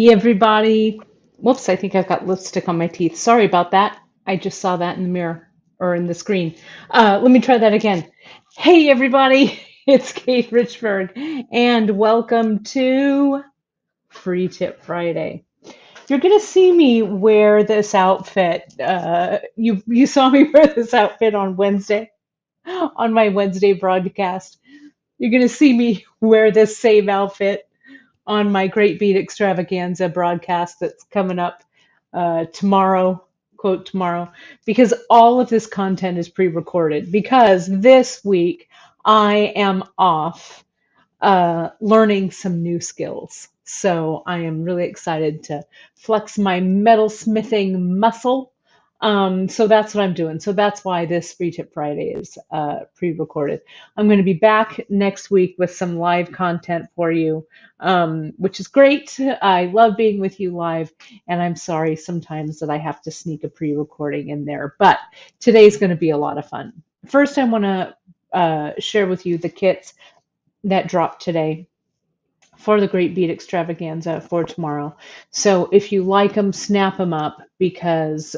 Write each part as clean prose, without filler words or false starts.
Hey everybody. Whoops, I think I've got lipstick on my teeth. Sorry about that. I just saw that in the mirror or in the screen. Let me try that again. Hey everybody, it's Kate Richburg, and welcome to Free Tip Friday. You're gonna see me wear this outfit. You saw me wear this outfit on Wednesday, on my Wednesday broadcast. You're gonna see me wear this same outfit on my Great Bead Extravaganza broadcast that's coming up tomorrow, quote tomorrow, because all of this content is pre-recorded. Because this week I am off learning some new skills. So I am really excited to flex my metalsmithing muscle. So that's what I'm doing. So that's why this Free Tip Friday is pre-recorded. I'm going to be back next week with some live content for you, which is great. I love being with you live, and I'm sorry sometimes that I have to sneak a pre-recording in there, but today's going to be a lot of fun. First, I want to share with you the kits that dropped today for the Great Bead Extravaganza for tomorrow. So if you like them, snap them up because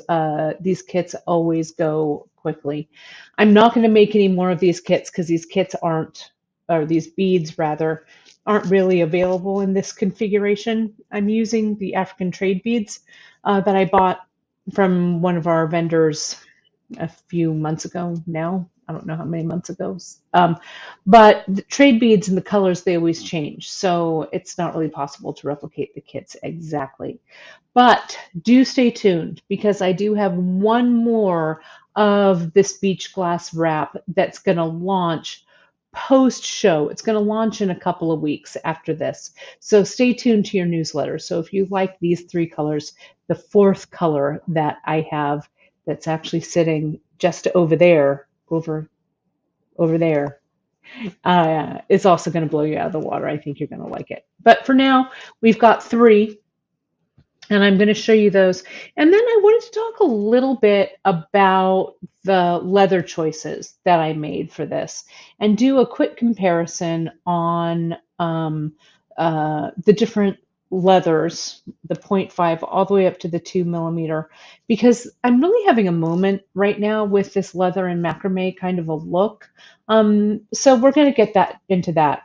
these kits always go quickly. I'm not going to make any more of these kits because these kits aren't, or these beads rather, aren't really available in this configuration. I'm using the African trade beads that I bought from one of our vendors a few months ago now. I don't know how many months ago. But the trade beads and the colors, they always change. So it's not really possible to replicate the kits exactly. But do stay tuned because I do have one more of this beach glass wrap that's going to launch post-show. It's going to launch in a couple of weeks after this. So stay tuned to your newsletter. So if you like these three colors, the fourth color that I have that's actually sitting just over there, over there, is also going to blow you out of the water. I think you're going to like it. But for now, we've got three, and I'm going to show you those. And then I wanted to talk a little bit about the leather choices that I made for this and do a quick comparison on the different leathers, the 0.5 all the way up to the 2 mm, because I'm really having a moment right now with this leather and macrame kind of a look. So we're going to get that into that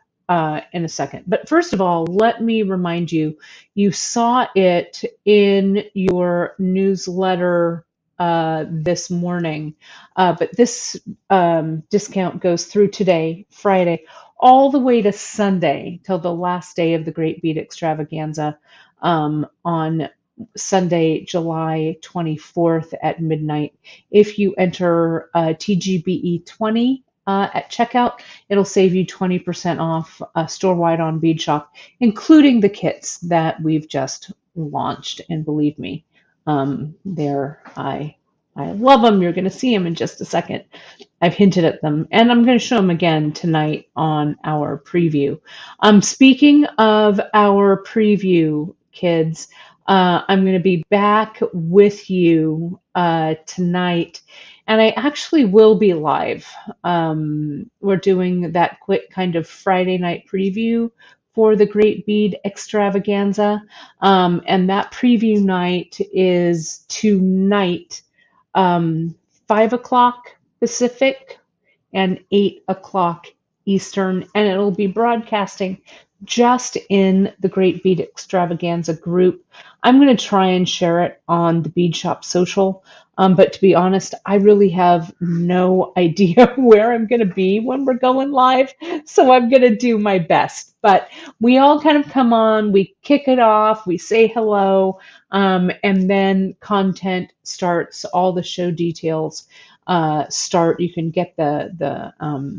in a second. But first of all, let me remind you, you saw it in your newsletter this morning, but this discount goes through today, Friday, all the way to Sunday, till the last day of the Great Bead Extravaganza on Sunday, July 24th at midnight. If you enter TGBE20 at checkout, it'll save you 20% off store-wide on Bead Shop, including the kits that we've just launched. And believe me, I love them. You're going to see them in just a second. I've hinted at them, and I'm going to show them again tonight on our preview. Speaking of our preview, kids, I'm going to be back with you tonight, and I actually will be live. We're doing that quick kind of Friday night preview for the Great Bead Extravaganza, and that preview night is tonight, 5 o'clock Pacific and 8 o'clock Eastern, and it'll be broadcasting just in the Great Bead Extravaganza group. I'm going to try and share it on the Bead Shop social, but to be honest, I really have no idea where I'm going to be when we're going live, so I'm going to do my best. But we all kind of come on, we kick it off, we say hello, and then content starts, all the show details start. You can get the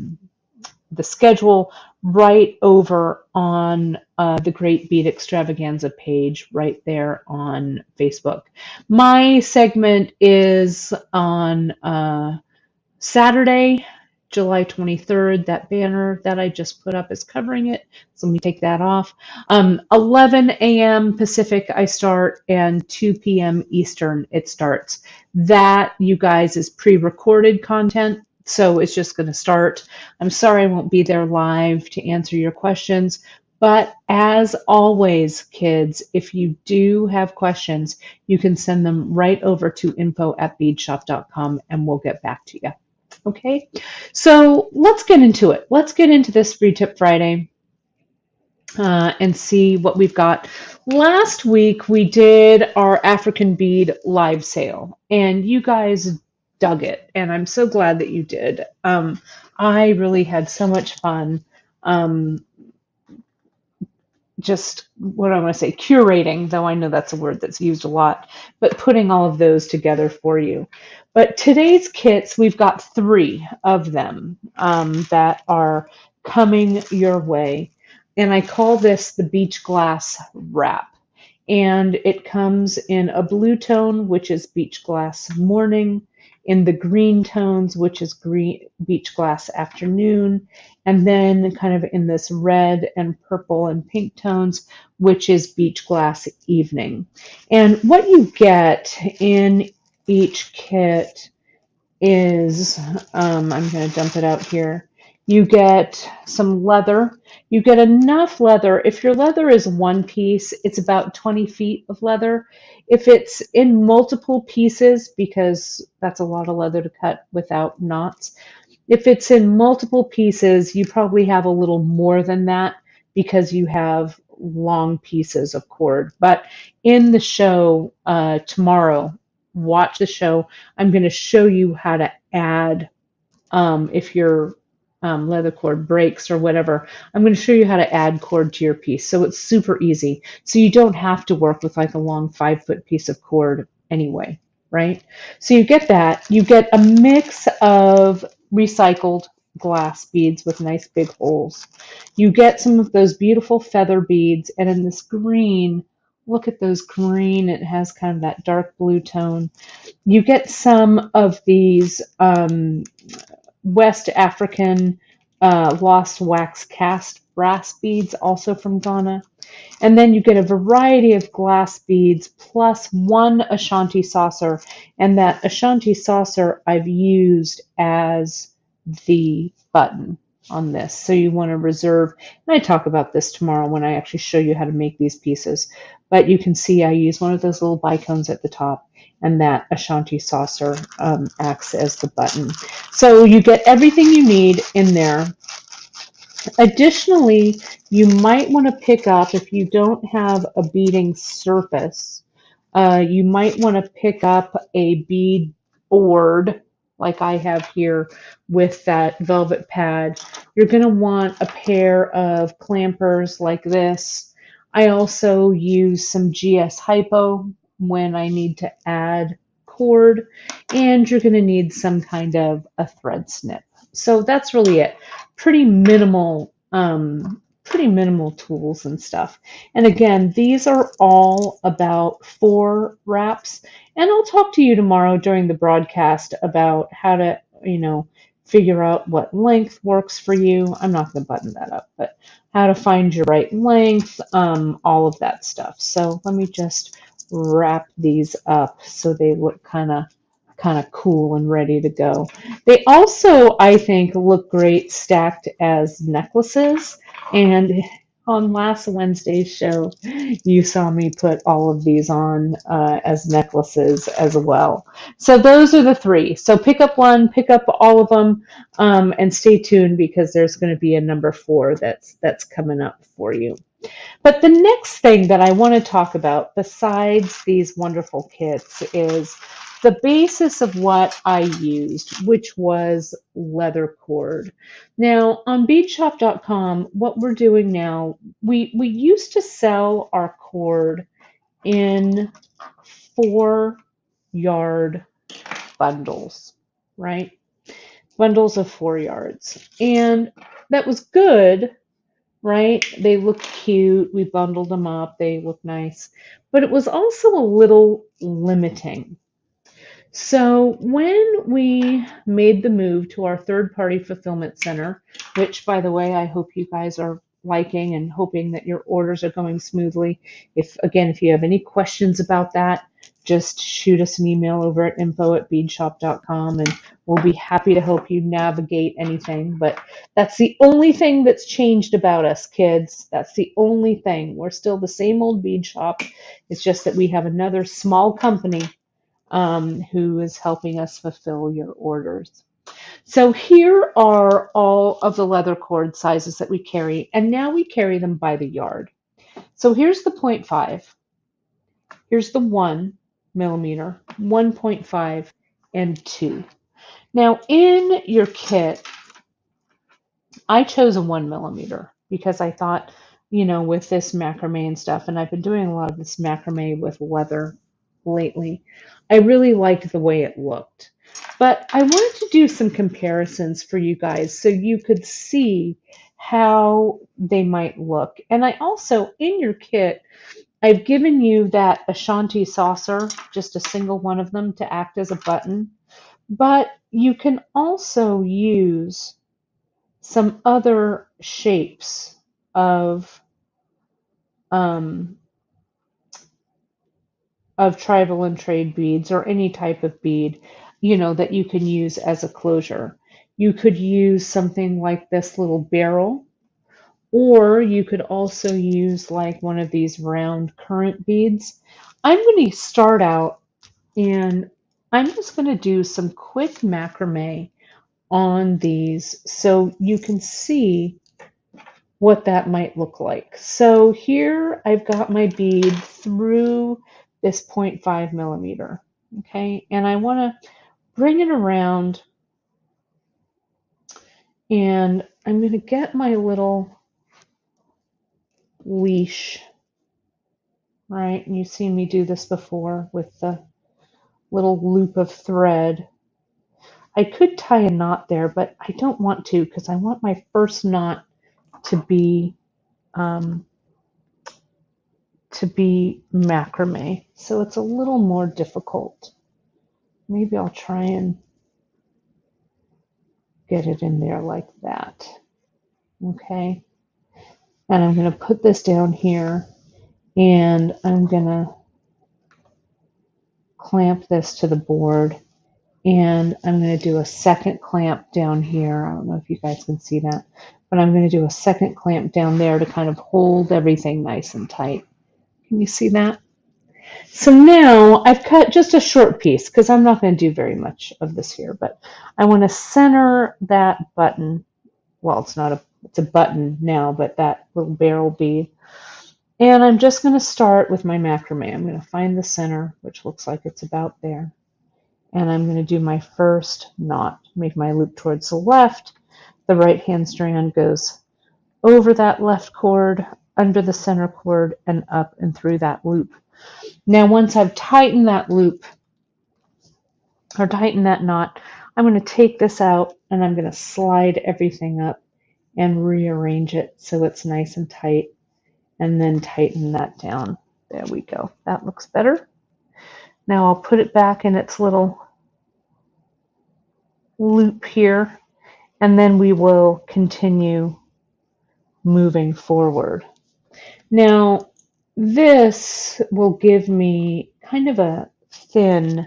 schedule right over on the Great Bead Extravaganza page right there on Facebook. My segment is on Saturday, July 23rd. That banner that I just put up is covering it, so let me take that off. 11 a.m. Pacific I start, and 2 p.m. Eastern it starts. That, you guys, is pre-recorded content, so it's just going to start. I'm sorry I won't be there live to answer your questions, But as always, kids, if you do have questions, you can send them right over to info@beadshop.com and we'll get back to you. Okay, so let's get into it. Let's get into this Free Tip Friday and see what we've got. Last week we did our African bead live sale, and you guys dug it, and I'm so glad that you did. I really had so much fun. Um, just what I want to say, curating, though I know that's a word that's used a lot, but putting all of those together for you. But today's kits, we've got 3 of them that are coming your way. And I call this the Beach Glass Wrap. And it comes in a blue tone, which is Beach Glass Morning, in the green tones, which is green Beach Glass Afternoon, and then kind of in this red and purple and pink tones, which is Beach Glass Evening. And what you get in each kit is, I'm going to dump it out here. You get some leather. You get enough leather. If your leather is one piece, it's about 20 feet of leather. If it's in multiple pieces, because that's a lot of leather to cut without knots, if it's in multiple pieces, you probably have a little more than that because you have long pieces of cord. But in the show tomorrow, watch the show. I'm going to show you how to add, if your leather cord breaks or whatever, I'm going to show you how to add cord to your piece. So it's super easy. So you don't have to work with like a long 5-foot piece of cord anyway, right? So you get that. You get a mix of recycled glass beads with nice big holes. You get some of those beautiful feather beads, and in this green, look at those green, it has kind of that dark blue tone. You get some of these West African lost wax cast brass beads, also from Ghana. And then you get a variety of glass beads plus 1 Ashanti saucer. And that Ashanti saucer I've used as the button on this. So you want to reserve, and I talk about this tomorrow when I actually show you how to make these pieces. But you can see I use one of those little bicones at the top, and that Ashanti saucer acts as the button. So you get everything you need in there. Additionally, you might want to pick up, if you don't have a beading surface, you might want to pick up a bead board like I have here with that velvet pad. You're going to want a pair of clampers like this. I also use some GS Hypo when I need to add cord, and you're going to need some kind of a thread snip. So that's really it. Pretty minimal tools and stuff. And again, these are all about 4 wraps. And I'll talk to you tomorrow during the broadcast about how to, figure out what length works for you. I'm not going to button that up, but how to find your right length, all of that stuff. So let me just wrap these up so they look kind of cool and ready to go. They also, I think, look great stacked as necklaces. And on last Wednesday's show, you saw me put all of these on as necklaces as well. So those are the 3. So pick up one, pick up all of them, and stay tuned because there's going to be a number 4 that's coming up for you. But the next thing that I want to talk about, besides these wonderful kits, is the basis of what I used, which was leather cord. Now, on beadshop.com, what we're doing now, we used to sell our cord in 4-yard bundles, right? Bundles of 4 yards. And that was good, right? They look cute. We bundled them up. They look nice. But it was also a little limiting. So when we made the move to our third-party fulfillment center, which, by the way, I hope you guys are liking and hoping that your orders are going smoothly. If you have any questions about that, just shoot us an email over at info@beadshop.com and we'll be happy to help you navigate anything. But that's the only thing that's changed about us, kids. That's the only thing. We're still the same old bead shop. It's just that we have another small company who is helping us fulfill your orders. So here are all of the leather cord sizes that we carry, and now we carry them by the yard. So here's the 0.5, here's the 1 millimeter, 1.5, and 2. Now in your kit, I chose a 1 millimeter because I thought, with this macrame and stuff, and I've been doing a lot of this macrame with leather lately, I really liked the way it looked. But I wanted to do some comparisons for you guys so you could see how they might look. And I also, in your kit, I've given you that Ashanti saucer, just a single one of them, to act as a button. But you can also use some other shapes of tribal and trade beads, or any type of bead, that you can use as a closure. You could use something like this little barrel, or you could also use like one of these round current beads. I'm going to start out and I'm just going to do some quick macrame on these so you can see what that might look like. So here I've got my bead through this 0.5 millimeter, okay? And I want to bring it around, and I'm going to get my little leash, right? And you've seen me do this before with the little loop of thread. I could tie a knot there, but I don't want to because I want my first knot to be macrame. So it's a little more difficult. Maybe I'll try and get it in there like that. Okay. And I'm going to put this down here, and I'm going to clamp this to the board, and I'm going to do a second clamp down here. I don't know if you guys can see that, but I'm going to do a second clamp down there to kind of hold everything nice and tight. Can you see that? So now I've cut just a short piece because I'm not going to do very much of this here, but I want to center that button. Well, it's a button now, but that little barrel bead. And I'm just going to start with my macrame. I'm going to find the center, which looks like it's about there. And I'm going to do my first knot, make my loop towards the left. The right hand strand goes over that left cord, under the center cord, and up and through that loop. Now, once I've tightened that loop, or tightened that knot, I'm going to take this out and I'm going to slide everything up and rearrange it so it's nice and tight, and then tighten that down. There we go. That looks better. Now I'll put it back in its little loop here, and then we will continue moving forward. Now, this will give me kind of a thin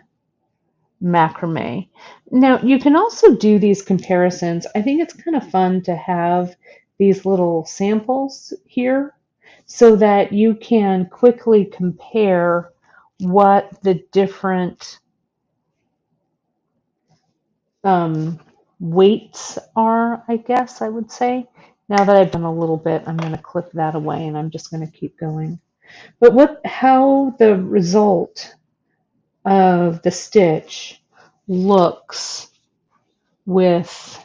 macrame. Now, you can also do these comparisons. I think it's kind of fun to have these little samples here so that you can quickly compare what the different weights are, I guess I would say. Now that I've done a little bit, I'm going to clip that away and I'm just going to keep going. But how the result of the stitch looks with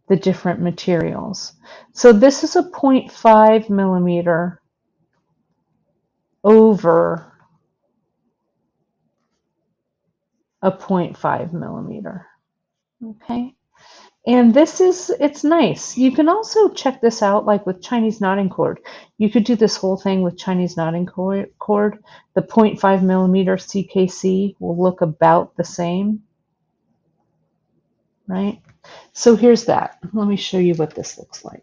the different materials. So this is a 0.5 millimeter over a 0.5 millimeter. Okay. And it's nice. You can also check this out like with Chinese knotting cord. You could do this whole thing with Chinese knotting cord. The 0.5 millimeter CKC will look about the same, right? So here's that. Let me show you what this looks like.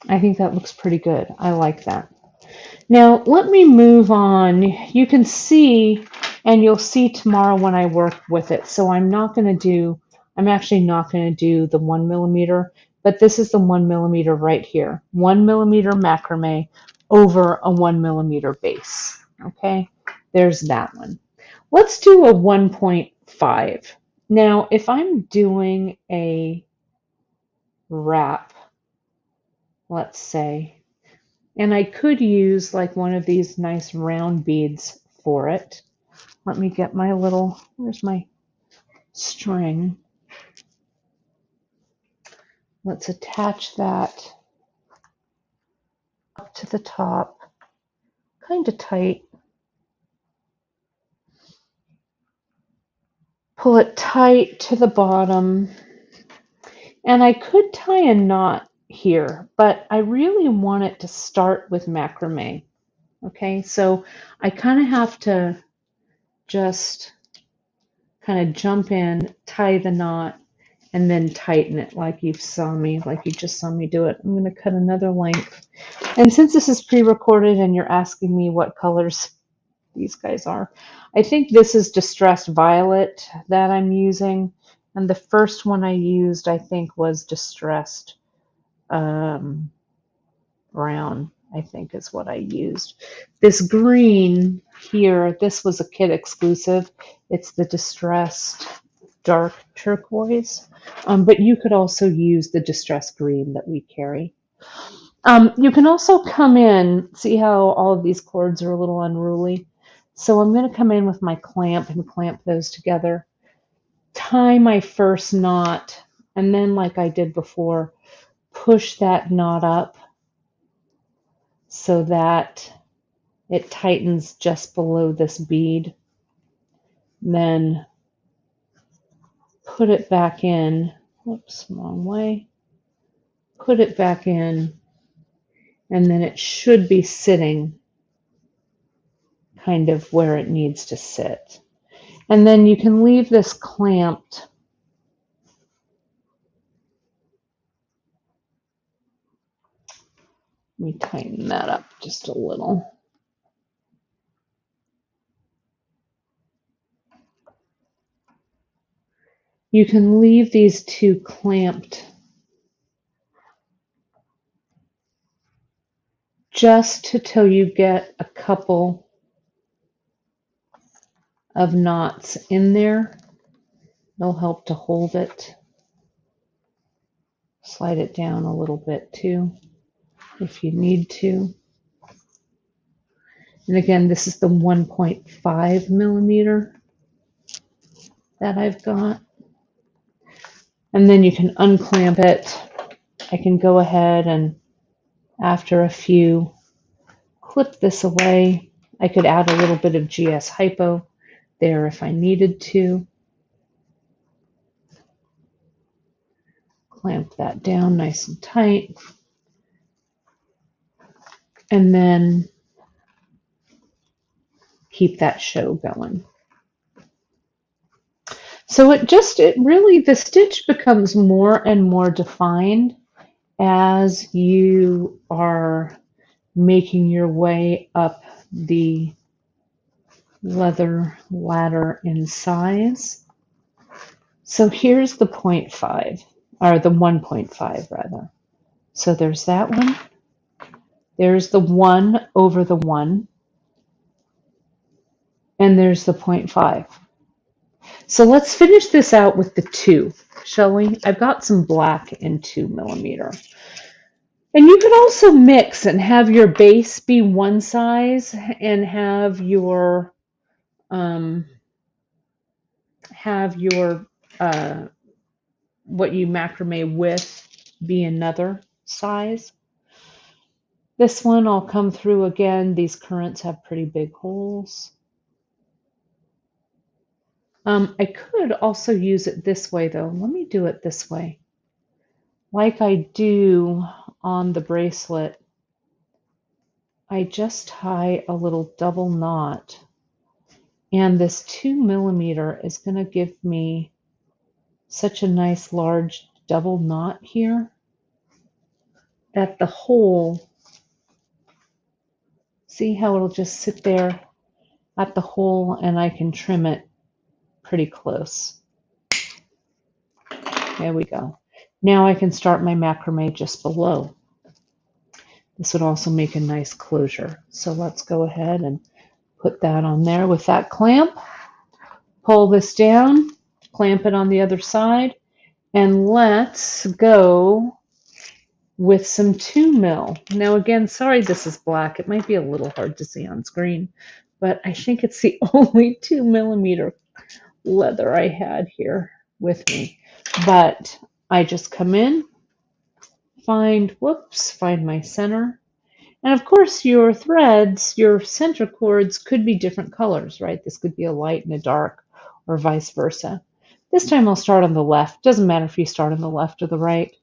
I think that looks pretty good. I like that. Now, let me move on. You can see, and you'll see tomorrow when I work with it. So I'm actually not going to do the 1 millimeter, but this is the 1 millimeter right here. 1 millimeter macrame over a 1 millimeter base. Okay, there's that one. Let's do a 1.5. Now, if I'm doing a wrap, let's say, and I could use like one of these nice round beads for it. Let me get my little, where's my string? Let's attach that up to the top, kind of tight. Pull it tight to the bottom. And I could tie a knot here, but I really want it to start with macrame. Okay, so I kind of have to just kind of jump in, tie the knot, and then tighten it like you just saw me do it. I'm going to cut another length. And since this is pre-recorded and you're asking me what colors these guys are, I think this is Distressed Violet that I'm using. And the first one I used, I think, was Distressed Brown, I think is what I used. This green here, this was a kit exclusive. It's the Distressed Dark Turquoise. But you could also use the distressed green that we carry. You can also come in, see how all of these cords are a little unruly? So I'm going to come in with my clamp and clamp those together, tie my first knot, and then like I did before, push that knot up so that it tightens just below this bead. Then put it back in. Whoops, wrong way. Put it back in, and then it should be sitting kind of where it needs to sit. And then you can leave this clamped. Let me tighten that up just a little. You can leave these two clamped just till you get a couple of knots in there. They'll help to hold it. Slide it down a little bit too, if you need to. And again, this is the 1.5 millimeter that I've got. And then you can unclamp it. I can go ahead and after a few, clip this away. I could add a little bit of GS Hypo there if I needed to. Clamp that down nice and tight. And then keep that show going. So the stitch becomes more and more defined as you are making your way up the leather ladder in size. So here's the 0.5, or the 1.5 rather. So there's that one. There's the 1 over the 1. And there's the 0.5. So let's finish this out with the 2, shall we? I've got some black in 2 millimeter. And you could also mix and have your base be one size and have your what you macrame with be another size. This one I'll come through again. These currants have pretty big holes. I could also use it this way though. Let me do it this way. Like I do on the bracelet, I just tie a little double knot, and this 2 millimeter is going to give me such a nice large double knot here. at the hole. See how it'll just sit there at the hole and I can trim it pretty close. There we go. Now I can start my macrame just below. This would also make a nice closure. So let's go ahead and put that on there with that clamp. Pull this down, clamp it on the other side, and let's go with some 2 mil. Now again, sorry this is black. It might be a little hard to see on screen, but I think it's the only 2 millimeter leather I had here with me. But I just come in, find my center. And of course your threads, your center cords could be different colors, right? This could be a light and a dark or vice versa. This time I'll start on the left. Doesn't matter if you start on the left or the right.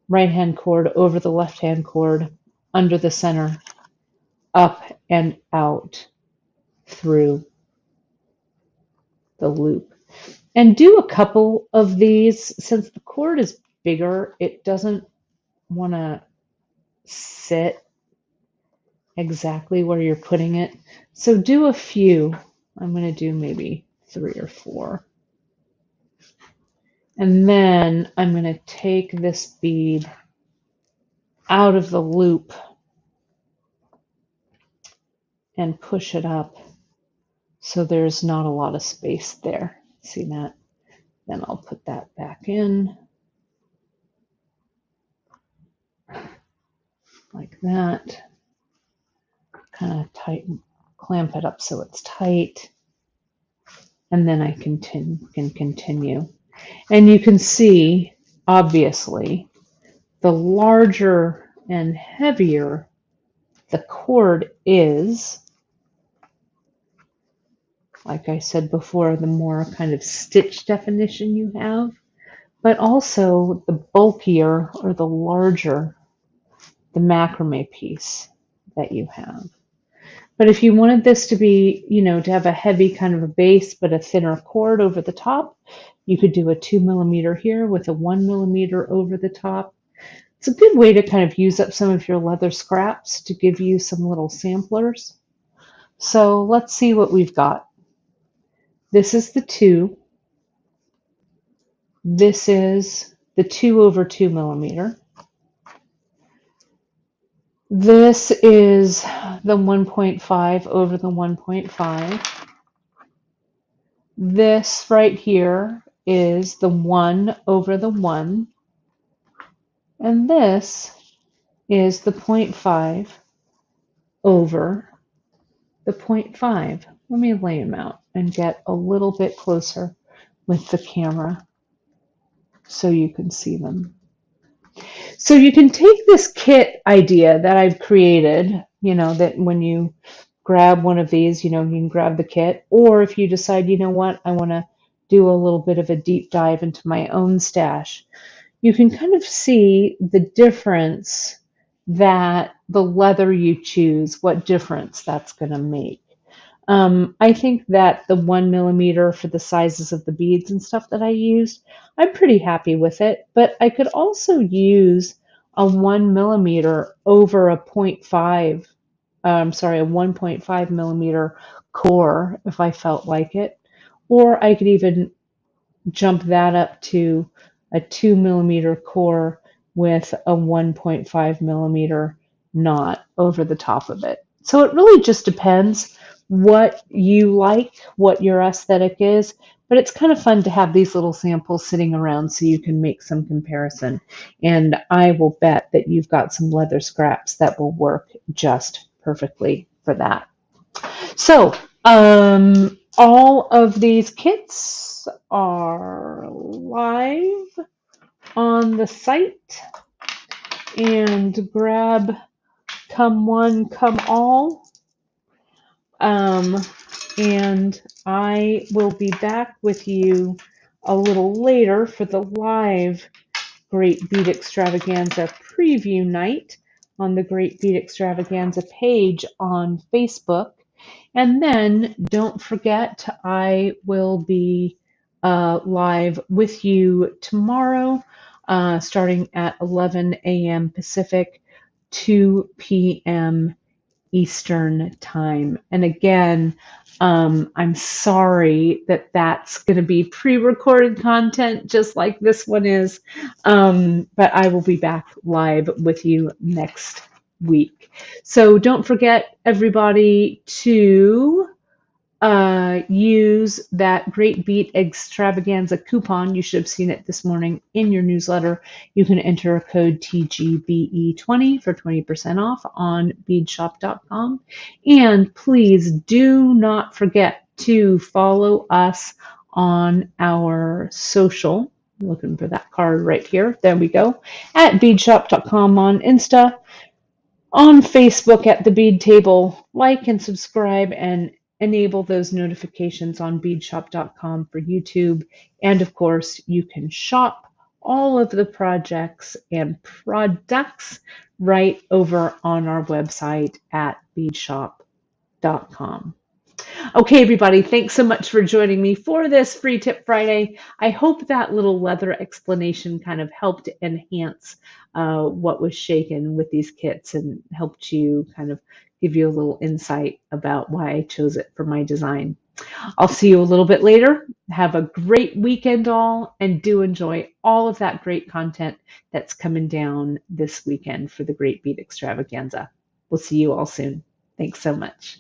Right hand cord over the left hand cord, under the center, up and out through the loop. And do a couple of these. Since the cord is bigger, it doesn't want to sit exactly where you're putting it. So do a few. I'm going to do maybe 3 or 4. And then I'm going to take this bead out of the loop and push it up so there's not a lot of space there. See that? Then I'll put that back in like that. Kind of tighten, clamp it up so it's tight. And then I can continue. And you can see, obviously, the larger and heavier the cord is, like I said before, the more kind of stitch definition you have, but also the bulkier or the larger the macrame piece that you have. But if you wanted this to be, to have a heavy kind of a base, but a thinner cord over the top, you could do a 2 millimeter here with a 1 millimeter over the top. It's a good way to kind of use up some of your leather scraps to give you some little samplers. So let's see what we've got. This is the 2. This is the 2 over 2 millimeter. This is the 1.5 over the 1.5. This right here is the 1 over the 1. And this is the 0.5 over the 0.5. Let me lay them out and get a little bit closer with the camera so you can see them. So you can take this kit idea that I've created, that when you grab one of these, you can grab the kit, or if you decide, I want to do a little bit of a deep dive into my own stash, you can kind of see the difference that the leather you choose, what difference that's going to make. I think that the 1 millimeter for the sizes of the beads and stuff that I used, I'm pretty happy with it, but I could also use a 1 millimeter over a 1.5 millimeter core if I felt like it, or I could even jump that up to a 2 millimeter core with a 1.5 millimeter knot over the top of it. So it really just depends what you like, what your aesthetic is, but it's kind of fun to have these little samples sitting around so you can make some comparison. And I will bet that you've got some leather scraps that will work just perfectly for that. So all of these kits are live on the site, and grab come one, come all. And I will be back with you a little later for the live Great Bead Extravaganza preview night on the Great Bead Extravaganza page on Facebook. And then don't forget, I will be live with you tomorrow, starting at 11 a.m. Pacific, 2 p.m. Eastern time. And again, I'm sorry that that's going to be pre-recorded content just like this one is, but I will be back live with you next week. So don't forget, everybody, to use that Great Bead Extravaganza coupon. You should have seen it this morning in your newsletter. You can enter code TGBE20 for 20% off on beadshop.com. And please do not forget to follow us on our social. I'm looking for that card right here. There we go. At beadshop.com on Insta, on Facebook at the Bead Table. Like and subscribe and enable those notifications on beadshop.com for YouTube. And of course, you can shop all of the projects and products right over on our website at beadshop.com. Okay, everybody, thanks so much for joining me for this Free Tip Friday. I hope that little leather explanation kind of helped enhance what was shaken with these kits and helped you kind of give you a little insight about why I chose it for my design. I'll see you a little bit later. Have a great weekend all, and do enjoy all of that great content that's coming down this weekend for the Great Bead Extravaganza. We'll see you all soon. Thanks so much.